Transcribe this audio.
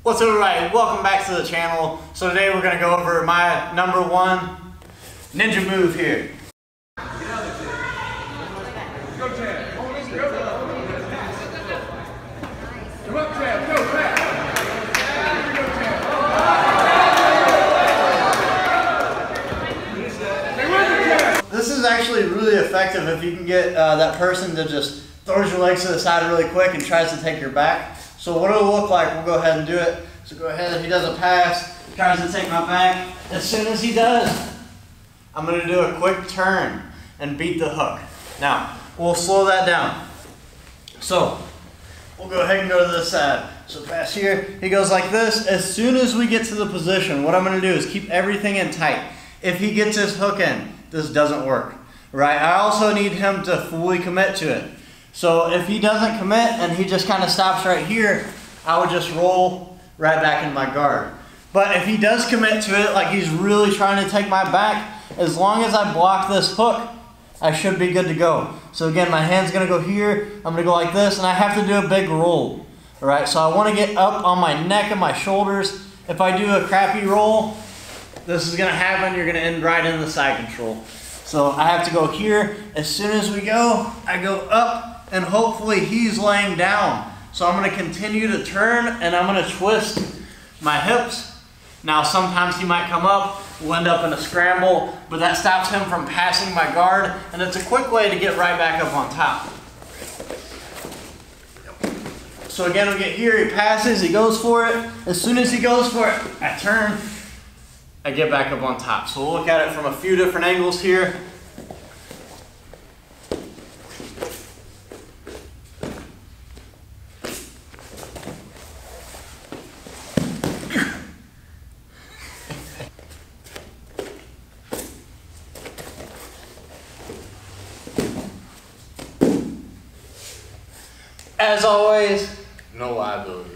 What's up, everybody? Welcome back to the channel. So today we're going to go over my #1 ninja move here. This is actually really effective if you can get that person to just throws your legs to the side really quick and tries to take your back. So what it'll look like, we'll go ahead and do it. So go ahead, he does a pass, tries to take my back. As soon as he does, I'm gonna do a quick turn and beat the hook. Now, we'll slow that down. So, we'll go ahead and go to this side. So pass here, he goes like this. As soon as we get to the position, what I'm gonna do is keep everything in tight. If he gets his hook in, this doesn't work, right? I also need him to fully commit to it. So if he doesn't commit and he just kind of stops right here, I would just roll right back in my guard. But if he does commit to it, like he's really trying to take my back, as long as I block this hook, I should be good to go. So again, my hand's gonna go here, I'm gonna go like this, and I have to do a big roll. All right, so I wanna get up on my neck and my shoulders. If I do a crappy roll, this is gonna happen, you're gonna end right in the side control. So I have to go here. As soon as we go, I go up, and hopefully he's laying down. So I'm gonna continue to turn and I'm gonna twist my hips. Now sometimes he might come up, we'll end up in a scramble, but that stops him from passing my guard, and it's a quick way to get right back up on top. So again, we get here, he passes, he goes for it. As soon as he goes for it, I turn, I get back up on top. So we'll look at it from a few different angles here. As always, no liability.